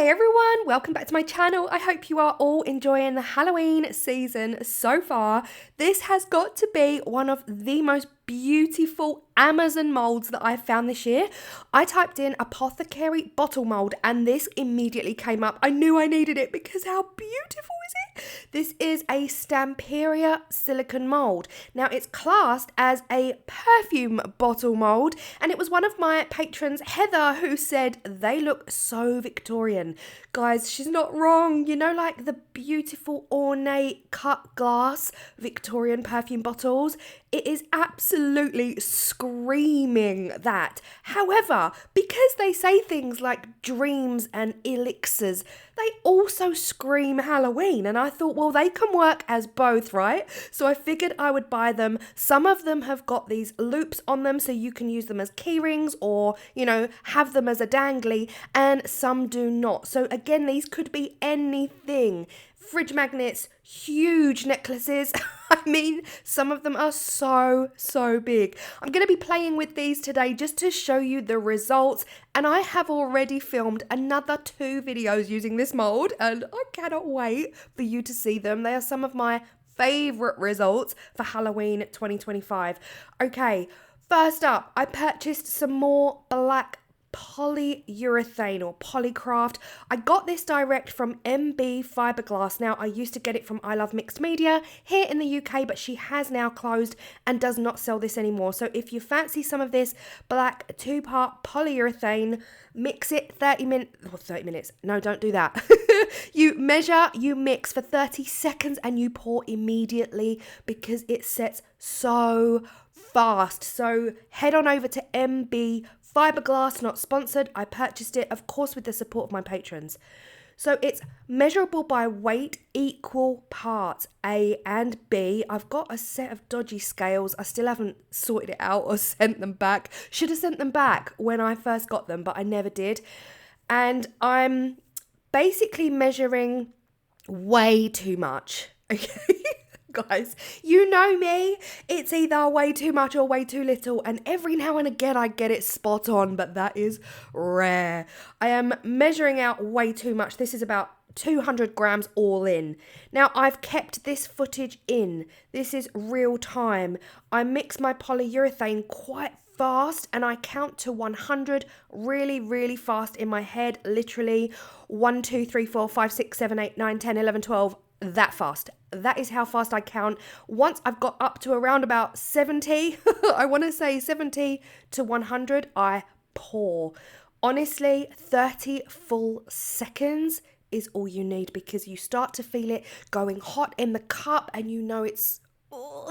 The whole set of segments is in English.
Hey everyone, welcome back to my channel. I hope you are all enjoying the Halloween season so far. This has got to be one of the most beautiful Amazon molds that I've found this year. I typed in Apothecary bottle mold and this immediately came up. I knew I needed it because how beautiful is it? This is a Stamperia silicone mold. Now it's classed as a perfume bottle mold and it was one of my patrons, Heather, who said they look so Victorian. Guys, she's not wrong. You know, like the beautiful ornate cut glass Victorian perfume bottles? It is absolutely screaming that. However, because they say things like dreams and elixirs, they also scream Halloween. And I thought, well, they can work as both, right? So I figured I would buy them. Some of them have got these loops on them so you can use them as key rings or, you know, have them as a dangly, and some do not. So again, these could be anything. Fridge magnets, huge necklaces. I mean, some of them are so big. I'm going to be playing with these today just to show you the results. And I have already filmed another 2 videos using this mold and I cannot wait for you to see them. They are some of my favorite results for Halloween 2025. Okay, first up, I purchased some more black polyurethane or polycraft. I got this direct from MB Fiberglass. Now, I used to get it from I Love Mixed Media here in the UK, but she has now closed and does not sell this anymore. So if you fancy some of this black 2-part polyurethane, mix it 30 minutes. No, don't do that. You measure, you mix for 30 seconds and you pour immediately because it sets so fast. So head on over to MB Fiberglass, not sponsored. I purchased it, of course, with the support of my patrons. So it's measurable by weight, equal parts A and B. I've got a set of dodgy scales. I still haven't sorted it out or sent them back. Should have sent them back when I first got them, but I never did. And I'm basically measuring way too much. Okay. Guys, you know me, it's either way too much or way too little, and every now and again I get it spot on, but that is rare. I am measuring out way too much. This is about 200 grams all in. Now, I've kept this footage in. This is real time. I mix my polyurethane quite fast and I count to 100 really fast in my head, literally 1, 2, 3, 4, 5, 6, 7, 8, 9, 10, 11, 12, that fast. That is how fast I count. Once I've got up to around about 70, I want to say 70 to 100, I pour. Honestly, 30 full seconds is all you need because you start to feel it going hot in the cup and you know it's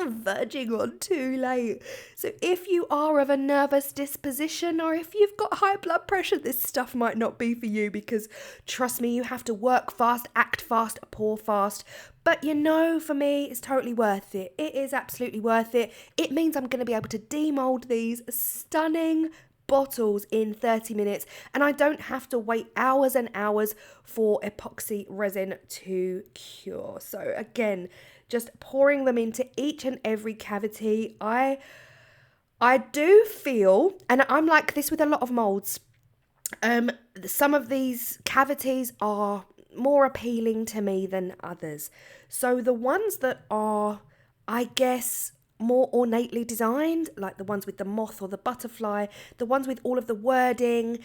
verging on too late. So if you are of a nervous disposition or if you've got high blood pressure, this stuff might not be for you because trust me, you have to work fast, act fast, pour fast. But you know, for me, it's totally worth it. It is absolutely worth it. It means I'm going to be able to demold these stunning bottles in 30 minutes and I don't have to wait hours and hours for epoxy resin to cure. So again, just pouring them into each and every cavity. I do feel, and I'm like this with a lot of molds, some of these cavities are more appealing to me than others. So the ones that are, I guess, more ornately designed, like the ones with the moth or the butterfly, the ones with all of the wording,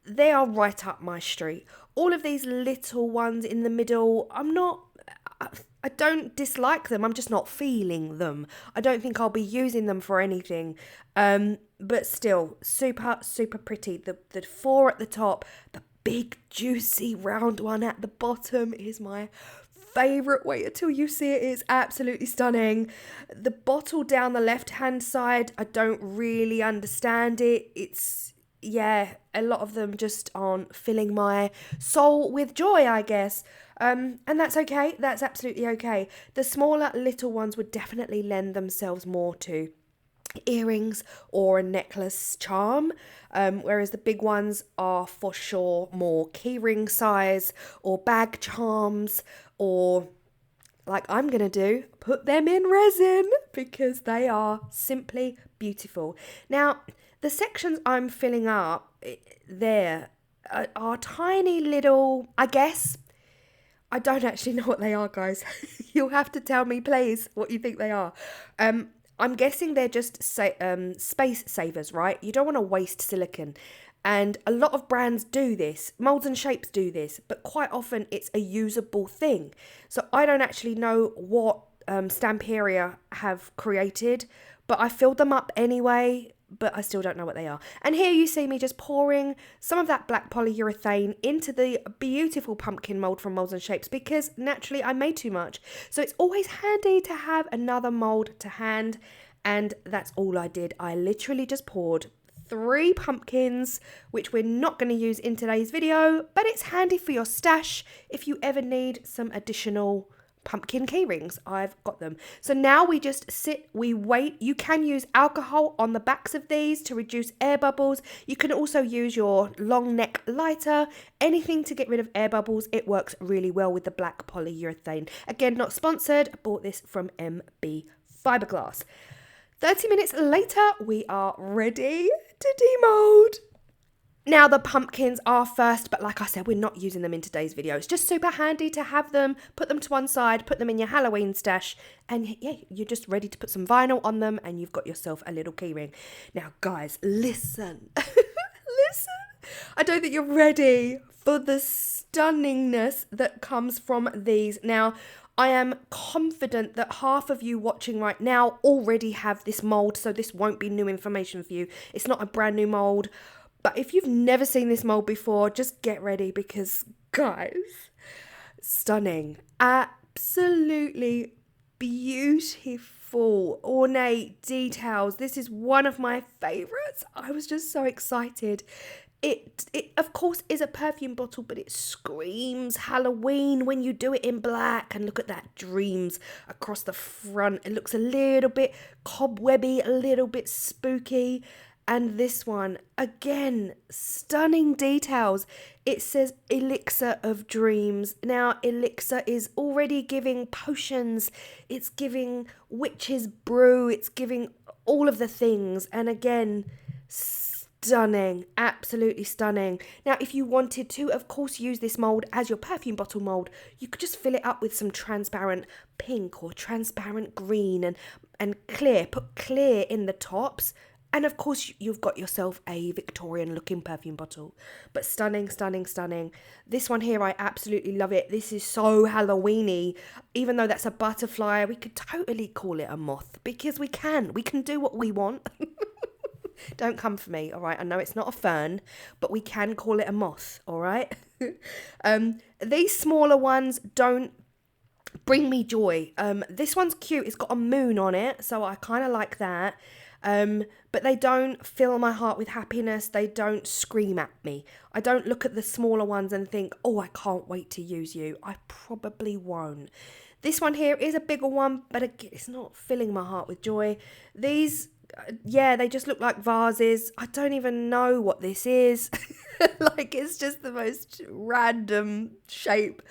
they are right up my street. All of these little ones in the middle, I don't dislike them, I'm just not feeling them. I don't think I'll be using them for anything. But still, super pretty. The 4 at the top, the big juicy round one at the bottom is my favourite. Wait until you see it. It's absolutely stunning. The bottle down the left hand side, I don't really understand it. Yeah, a lot of them just aren't filling my soul with joy, I guess. And that's okay. That's absolutely okay. The smaller little ones would definitely lend themselves more to earrings or a necklace charm, whereas the big ones are for sure more keyring size or bag charms, or like I'm gonna do, put them in resin because they are simply beautiful. Now, the sections I'm filling up, are tiny little, I guess, I don't actually know what they are, guys. You'll have to tell me, please, what you think they are. I'm guessing they're just space savers, right? You don't want to waste silicone. And a lot of brands do this. Molds and Shapes do this. But quite often it's a usable thing. So I don't actually know what Stamperia have created. But I filled them up anyway. But I still don't know what they are. And here you see me just pouring some of that black polyurethane into the beautiful pumpkin mould from Molds and Shapes, because naturally I made too much. So it's always handy to have another mould to hand, and that's all I did. I literally just poured 3 pumpkins, which we're not going to use in today's video, but it's handy for your stash if you ever need some additional pumpkin key rings. I've got them. So now we just sit, we wait. You can use alcohol on the backs of these to reduce air bubbles. You can also use your long neck lighter, anything to get rid of air bubbles. It works really well with the black polyurethane. Again, not sponsored. I bought this from MB Fiberglass. 30 minutes later, we are ready to demold. Now the pumpkins are first, but like I said, we're not using them in today's video. It's just super handy to have them, put them to one side, put them in your Halloween stash, and yeah, you're just ready to put some vinyl on them and you've got yourself a little keyring. Now guys, listen, listen. I don't think you're ready for the stunningness that comes from these. Now, I am confident that half of you watching right now already have this mold, so this won't be new information for you. It's not a brand new mold. But if you've never seen this mold before, just get ready because, guys, stunning. Absolutely beautiful, ornate details. This is one of my favourites. I was just so excited. It of course is a perfume bottle, but it screams Halloween when you do it in black. And look at that, dreams across the front. It looks a little bit cobwebby, a little bit spooky. And this one, again, stunning details. It says Elixir of Dreams. Now, Elixir is already giving potions. It's giving witch's brew. It's giving all of the things. And again, stunning. Absolutely stunning. Now, if you wanted to, of course, use this mold as your perfume bottle mold, you could just fill it up with some transparent pink or transparent green and clear. Put clear in the tops. And of course, you've got yourself a Victorian looking perfume bottle. But stunning, stunning, stunning. This one here, I absolutely love it. This is so Halloween-y. Even though that's a butterfly, we could totally call it a moth. Because we can. We can do what we want. Don't come for me, all right? I know it's not a fern, but we can call it a moth, all right? These smaller ones don't bring me joy. This one's cute. It's got a moon on it, so I kind of like that. But they don't fill my heart with happiness. They don't scream at me. I don't look at the smaller ones and think, oh, I can't wait to use you. I probably won't. This one here is a bigger one, but it's not filling my heart with joy. These, yeah, they just look like vases. I don't even know what this is. Like, it's just the most random shape.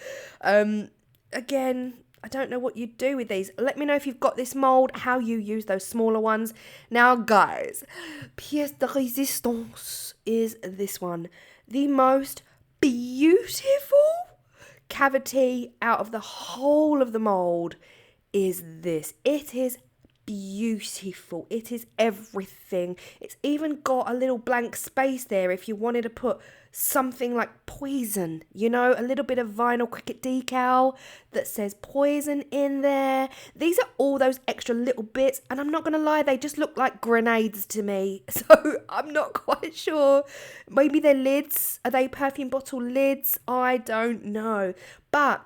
Again, I don't know what you do with these. Let me know if you've got this mold, how you use those smaller ones. Now, guys, pièce de résistance is this one. The most beautiful cavity out of the whole of the mold is this. It is beautiful. It is everything. It's even got a little blank space there if you wanted to put something like poison, you know, a little bit of vinyl cricket decal that says poison in there. These are all those extra little bits, and I'm not gonna lie, they just look like grenades to me, so I'm not quite sure. Maybe they're lids. Are they perfume bottle lids? I don't know. But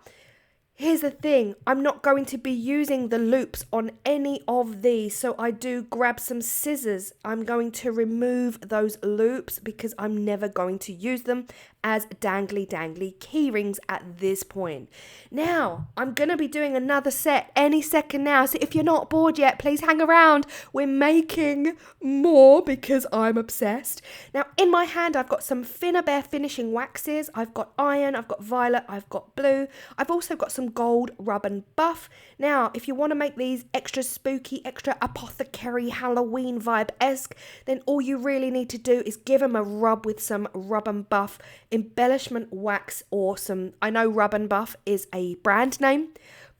here's the thing, I'm not going to be using the loops on any of these, so I do grab some scissors. I'm going to remove those loops because I'm never going to use them as dangly key rings at this point. Now, I'm going to be doing another set any second now, so if you're not bored yet, please hang around. We're making more because I'm obsessed. Now, in my hand, I've got some Finnabair finishing waxes. I've got iron, I've got violet, I've got blue. I've also got some gold rub and buff. Now, if you want to make these extra spooky, extra apothecary Halloween vibe-esque, then all you really need to do is give them a rub with some rub and buff embellishment wax or some, I know Rub and Buff is a brand name,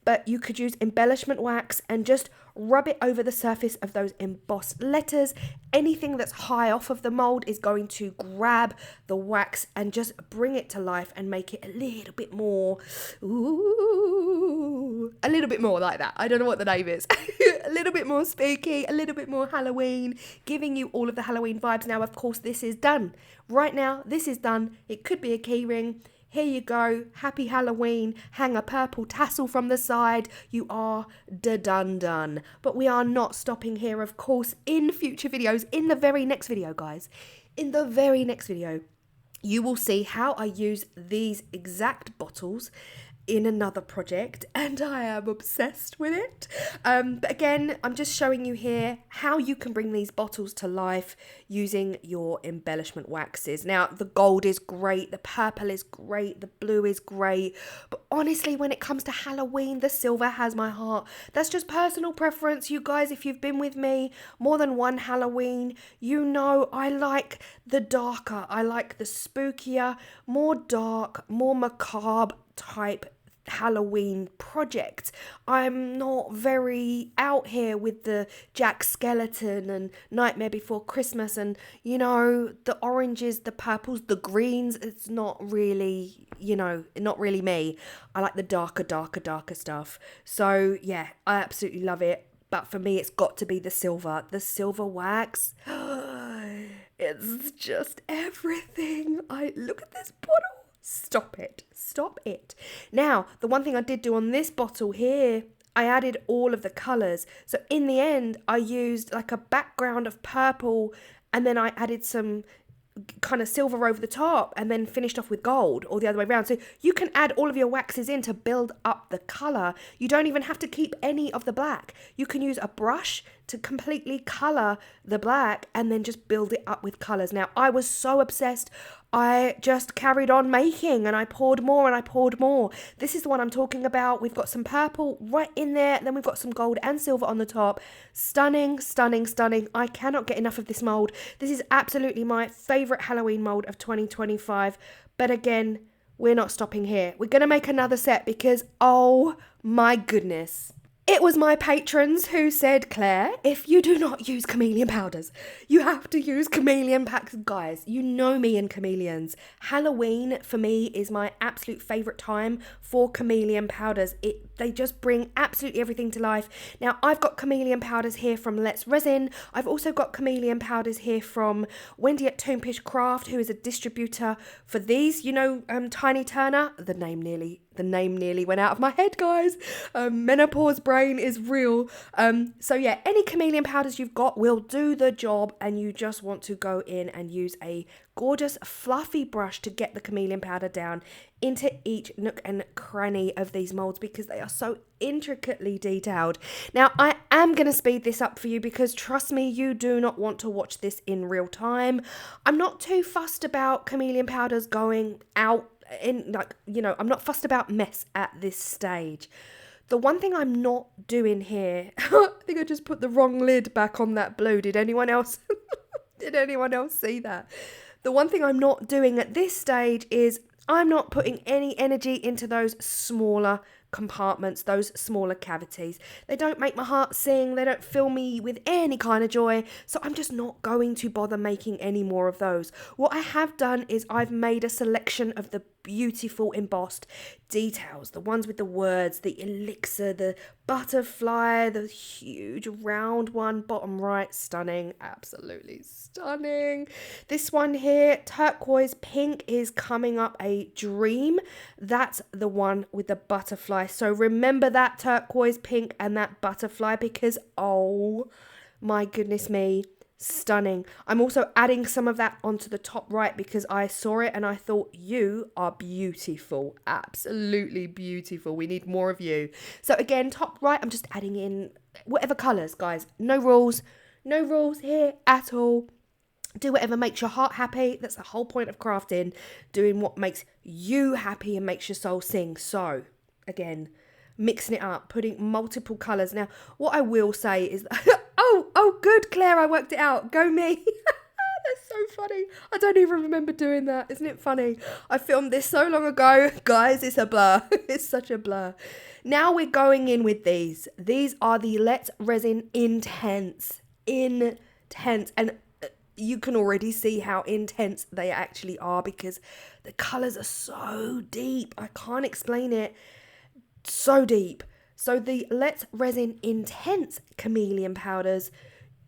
but you could use embellishment wax and just rub it over the surface of those embossed letters. Anything that's high off of the mold is going to grab the wax and just bring it to life and make it a little bit more, ooh, a little bit more like that. I don't know what the name is. A little bit more spooky, a little bit more Halloween, giving you all of the Halloween vibes. Now, of course, this is done. Right now, this is done. It could be a key ring. Here you go, happy Halloween, hang a purple tassel from the side, you are done. But we are not stopping here, of course, in future videos, in the very next video, guys. In the very next video, you will see how I use these exact bottles in another project, and I am obsessed with it. But again, I'm just showing you here how you can bring these bottles to life using your embellishment waxes. Now, the gold is great, the purple is great, the blue is great, but honestly, when it comes to Halloween, the silver has my heart. That's just personal preference, you guys. If you've been with me more than one Halloween, you know I like the darker, I like the spookier, more dark, more macabre type Halloween project. I'm not very out here with the Jack Skeleton and Nightmare Before Christmas and, you know, the oranges, the purples, the greens. It's not really, you know, not really me. I like the darker stuff. So yeah, I absolutely love it. But for me, it's got to be the silver wax. It's just everything. Look at this bottle. Stop it. Now, the one thing I did do on this bottle here, I added all of the colours. So in the end, I used like a background of purple and then I added some kind of silver over the top and then finished off with gold, or the other way around. So you can add all of your waxes in to build up the colour. You don't even have to keep any of the black. You can use a brush to completely colour the black and then just build it up with colours. Now, I was so obsessed, I just carried on making and I poured more and I poured more. This is the one I'm talking about. We've got some purple right in there, and then we've got some gold and silver on the top. Stunning. I cannot get enough of this mould. This is absolutely my favourite Halloween mould of 2025. But again, we're not stopping here. We're going to make another set because, oh my goodness. It was my patrons who said, Claire, if you do not use chameleon powders, you have to use chameleon packs. Guys, you know me and chameleons. Halloween for me is my absolute favourite time for chameleon powders. They just bring absolutely everything to life. Now, I've got chameleon powders here from Let's Resin. I've also got chameleon powders here from Wendy at Tonepish Craft, who is a distributor for these. You know, Tiny Turner. The name nearly went out of my head, guys. Menopause brain is real. So yeah, any chameleon powders you've got will do the job, and you just want to go in and use a gorgeous fluffy brush to get the chameleon powder down into each nook and cranny of these molds because they are so intricately detailed. Now, I am going to speed this up for you because trust me, you do not want to watch this in real time. I'm not too fussed about chameleon powders going out in, like, you know, I'm not fussed about mess at this stage. The one thing I'm not doing here, I think I just put the wrong lid back on that blue. Did anyone else see that? The one thing I'm not doing at this stage is I'm not putting any energy into those smaller compartments, those smaller cavities. They don't make my heart sing. They don't fill me with any kind of joy. So I'm just not going to bother making any more of those. What I have done is I've made a selection of the beautiful embossed details, the ones with the words, the elixir, the butterfly, the huge round one, bottom right, stunning, absolutely stunning. This one here, turquoise pink, is coming up a dream. That's the one with the butterfly. So remember that turquoise pink and that butterfly because, oh my goodness me, stunning. I'm also adding some of that onto the top right because I saw it and I thought, you are beautiful, absolutely beautiful. We need more of you. So again, top right, I'm just adding in whatever colours, guys. No rules here at all. Do whatever makes your heart happy. That's the whole point of crafting, doing what makes you happy and makes your soul sing. So again, mixing it up, putting multiple colours. Now, what I will say is, oh, good, Claire, I worked it out. Go me. So funny. I don't even remember doing that. Isn't it funny? I filmed this so long ago. Guys, it's a blur. It's such a blur. Now we're going in with these. These are the Let's Resin Intense. Intense. And you can already see how intense they actually are because the colours are so deep. I can't explain it. So deep. So the Let's Resin Intense Chameleon powders,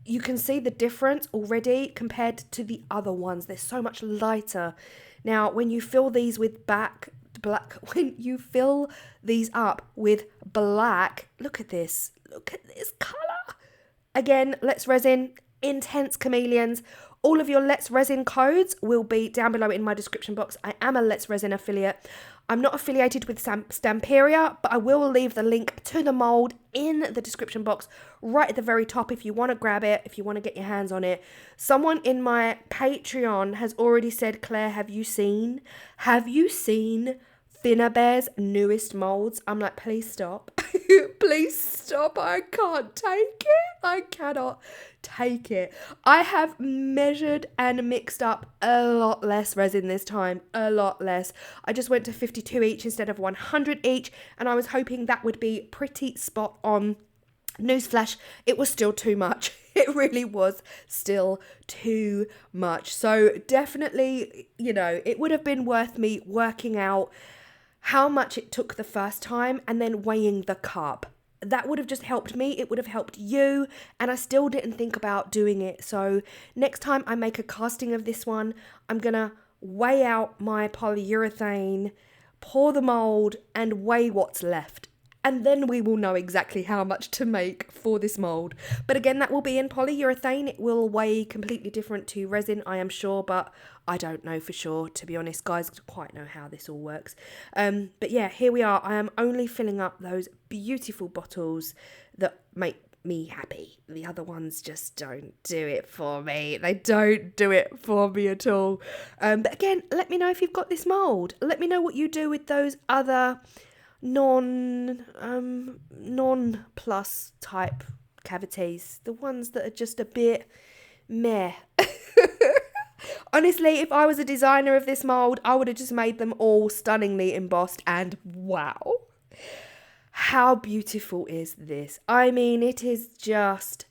you can see the difference already compared to the other ones. They're so much lighter. Now, when you fill these with when you fill these up with black, look at this colour. Again, Let's Resin Intense Chameleons. All of your Let's Resin codes will be down below in my description box. I am a Let's Resin affiliate. I'm not affiliated with Stamperia, but I will leave the link to the mould in the description box right at the very top if you want to grab it, if you want to get your hands on it. Someone in my Patreon has already said, Claire, have you seen Thinner Bear's newest moulds? I'm like, please stop. Please stop. I can't take it. I cannot take it. I have measured and mixed up a lot less resin this time. A lot less. I just went to 52 each instead of 100 each, and I was hoping that would be pretty spot on. Newsflash, it was still too much. It really was still too much. So definitely, it would have been worth me working out how much it took the first time and then weighing the cup. That would have just helped me. It would have helped you. And I still didn't think about doing it. So next time I make a casting of this one, I'm going to weigh out my polyurethane, pour the mould and weigh what's left. And then we will know exactly how much to make for this mould. But again, that will be in polyurethane. It will weigh completely different to resin, I am sure, but I don't know for sure, to be honest. Guys, don't quite know how this all works. But yeah, here we are. I am only filling up those beautiful bottles that make me happy. The other ones just don't do it for me. They don't do it for me at all. But again, let me know if you've got this mould. Let me know what you do with those other non-plus type cavities, the ones that are just a bit meh. Honestly, if I was a designer of this mould, I would have just made them all stunningly embossed, and wow, how beautiful is this? I mean, it is just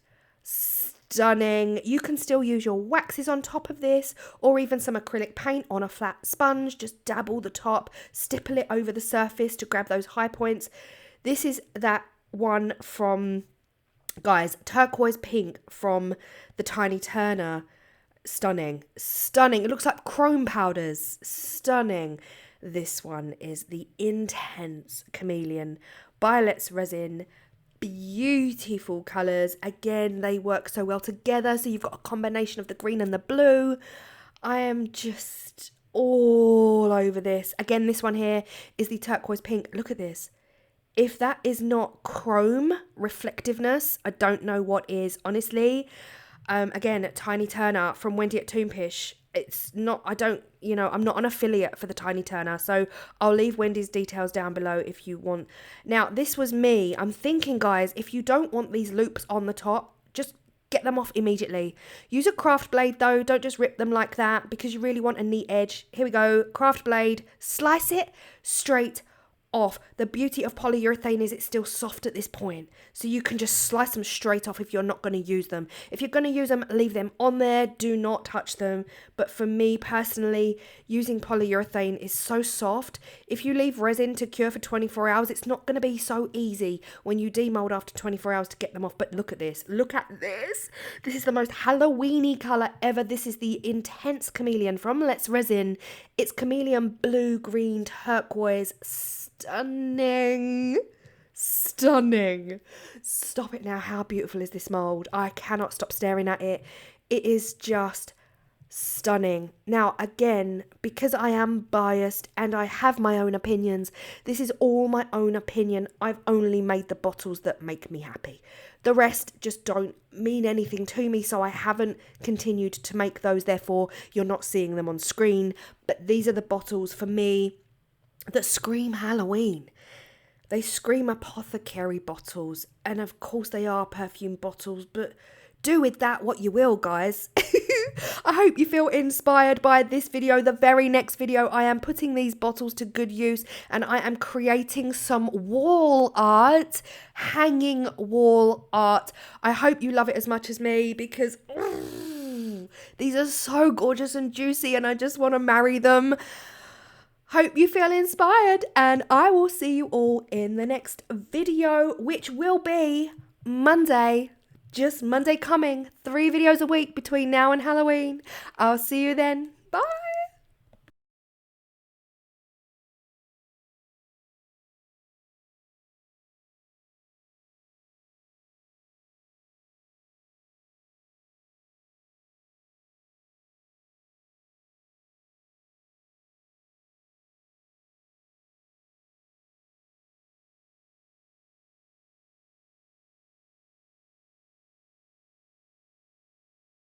stunning. You can still use your waxes on top of this, or even some acrylic paint on a flat sponge. Just dabble the top, stipple it over the surface to grab those high points. This is that one from, guys, turquoise pink from the Tiny Turner. Stunning. It looks like chrome powders. Stunning. This one is the Intense Chameleon by Let's Resin. Beautiful colours. Again, they work so well together. So you've got a combination of the green and the blue. I am just all over this. Again, this one here is the turquoise pink. Look at this. If that is not chrome reflectiveness, I don't know what is, honestly. Again, Tiny Turner from Wendy at Toompish. It's not, I'm not an affiliate for the Tiny Turner, so I'll leave Wendy's details down below if you want. Now, this was me. I'm thinking, guys, if you don't want these loops on the top, just get them off immediately. Use a craft blade, though. Don't just rip them like that because you really want a neat edge. Here we go. Craft blade. Slice it straight off. The beauty of polyurethane is it's still soft at this point, so you can just slice them straight off if you're not going to use them. If you're going to use them, leave them on there, do not touch them. But for me personally, using polyurethane is so soft. If you leave resin to cure for 24 hours, it's not going to be so easy when you demold after 24 hours to get them off. But look at this. This is the most Halloweeny colour ever. This is the Intense Chameleon from Let's Resin. It's chameleon blue, green, turquoise. Stunning. Stop it now. How beautiful is this mould? I cannot stop staring at it. It is just stunning. Now, again, because I am biased and I have my own opinions, this is all my own opinion. I've only made the bottles that make me happy. The rest just don't mean anything to me, so I haven't continued to make those. Therefore, you're not seeing them on screen. But these are the bottles for me that scream Halloween. They scream Apothecary bottles, and of course they are perfume bottles, but do with that what you will, guys. I hope you feel inspired by this video. The very next video, I am putting these bottles to good use and I am creating some wall art, hanging wall art. I hope you love it as much as me because these are so gorgeous and juicy and I just want to marry them. Hope you feel inspired and I will see you all in the next video, which will be Monday. Just Monday coming. 3 videos a week between now and Halloween. I'll see you then. Bye.